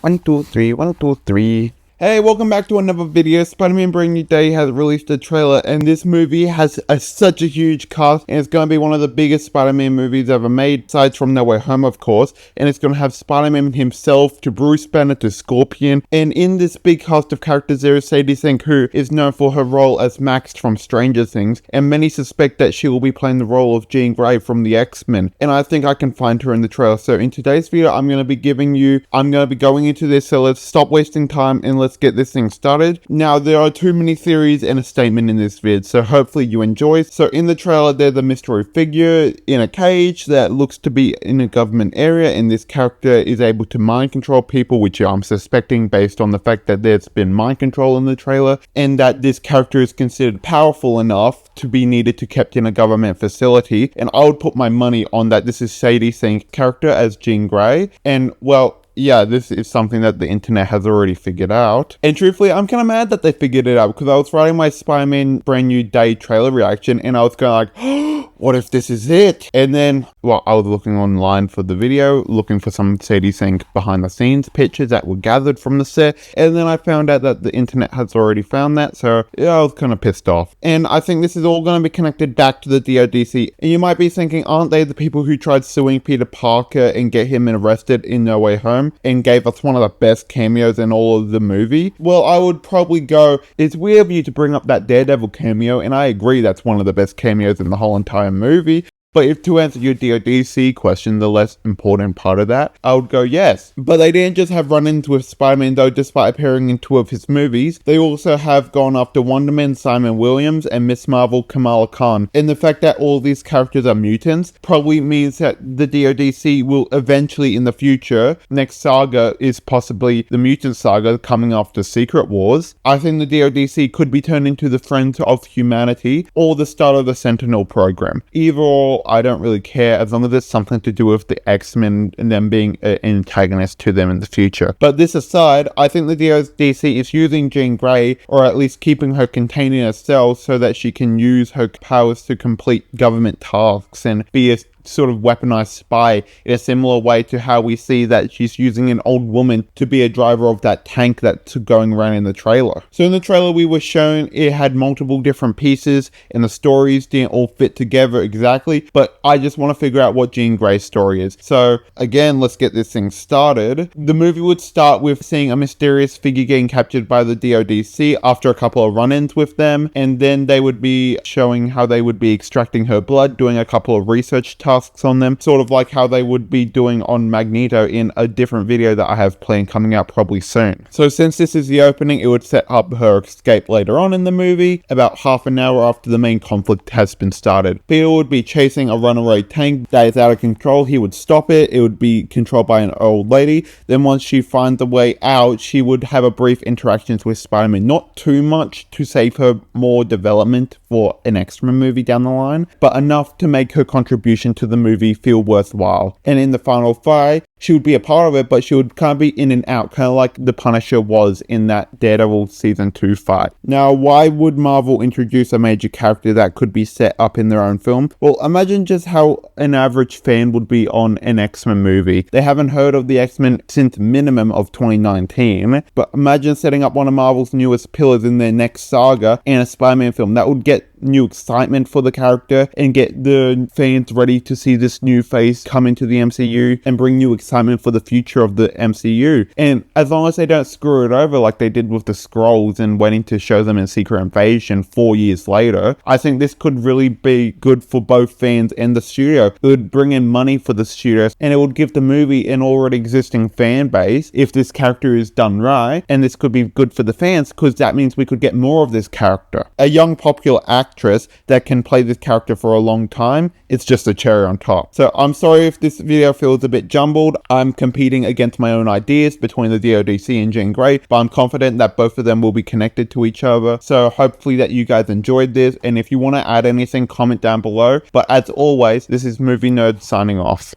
One, two, three, 1, 2, 3. Hey, welcome back to another video. Spider-Man Brand New Day has released a trailer, and this movie has such a huge cast, and it's going to be one of the biggest Spider-Man movies ever made, aside from No Way Home, of course. And it's going to have Spider-Man himself, to Bruce Banner, to Scorpion. And in this big cast of characters, there is Sadie Sink, who is known for her role as Max from Stranger Things, and many suspect that she will be playing the role of Jean Grey from the X-Men. And I think I can find her in the trailer. So in today's video, I'm going to be going into this, so let's stop wasting time and let's get this thing started. Now, there are too many theories and a statement in this vid, so hopefully you enjoy. So in the trailer, there's a mystery figure in a cage that looks to be in a government area, and this character is able to mind control people, which I'm suspecting based on the fact that there's been mind control in the trailer, and that this character is considered powerful enough to be needed to kept in a government facility. And I would put my money on that this is Sadie Sink's character as Jean Grey. And well, yeah, this is something that the internet has already figured out. And truthfully, I'm kind of mad that they figured it out, because I was writing my Spider-Man Brand New Day trailer reaction, and I was going like, what if this is it? And then, well, I was looking online for the video, looking for some Sadie Sink behind the scenes pictures that were gathered from the set, and then I found out that the internet has already found that, so yeah, I was kind of pissed off. And I think this is all going to be connected back to the DODC. And you might be thinking, aren't they the people who tried suing Peter Parker and get him arrested in No Way Home, and gave us one of the best cameos in all of the movie? Well, I would probably go, it's weird of you to bring up that Daredevil cameo, and I agree that's one of the best cameos in the whole entire movie. But if to answer your DODC question, the less important part of that, I would go yes. But they didn't just have run-ins with Spider-Man though, despite appearing in 2 of his movies. They also have gone after Wonder Man Simon Williams and Miss Marvel Kamala Khan. And the fact that all these characters are mutants probably means that the DODC will eventually in the future, next saga is possibly the Mutant Saga coming after Secret Wars. I think the DODC could be turned into the Friends of Humanity or the start of the Sentinel program. Either or, I don't really care, as long as it's something to do with the X-Men and them being an antagonist to them in the future. But this aside, I think the DODC is using Jean Grey, or at least keeping her contained in a cell so that she can use her powers to complete government tasks and be a sort of weaponized spy in a similar way to how we see that she's using an old woman to be a driver of that tank that's going around in the trailer. So in the trailer we were shown it had multiple different pieces and the stories didn't all fit together exactly, but I just want to figure out what Jean Grey's story is. So again, let's get this thing started. The movie would start with seeing a mysterious figure getting captured by the DODC after a couple of run-ins with them, and then they would be showing how they would be extracting her blood, doing a couple of research tasks on them, sort of like how they would be doing on Magneto in a different video that I have planned coming out probably soon. So since this is the opening, it would set up her escape later on in the movie, about half an hour after the main conflict has been started. Peter would be chasing a runaway tank that is out of control. He would stop it. It would be controlled by an old lady. Then once she finds a way out, she would have a brief interactions with Spider-Man. Not too much to save her more development for an X-Men movie down the line, but enough to make her contribution to the movie feel worthwhile. And in the final fight, she would be a part of it, but she would kind of be in and out, kind of like the Punisher was in that Daredevil season 2 fight. Now, why would Marvel introduce a major character that could be set up in their own film? Well, imagine just how an average fan would be on an X-Men movie. They haven't heard of the X-Men since minimum of 2019, but imagine setting up one of Marvel's newest pillars in their next saga in a Spider-Man film. That would get new excitement for the character and get the fans ready to see this new face come into the MCU and bring new excitement for the future of the MCU. And as long as they don't screw it over like they did with the Skrulls and waiting to show them in Secret Invasion 4 years later, I think this could really be good for both fans and the studio. It would bring in money for the studios, and it would give the movie an already existing fan base if this character is done right, and this could be good for the fans because that means we could get more of this character. A young popular actress that can play this character for a long time, it's just a cherry on top. So I'm sorry if this video feels a bit jumbled. I'm competing against my own ideas between the DODC and Jean Grey, but I'm confident that both of them will be connected to each other. So hopefully that you guys enjoyed this, and if you want to add anything, comment down below. But as always, this is Movie Nerd signing off.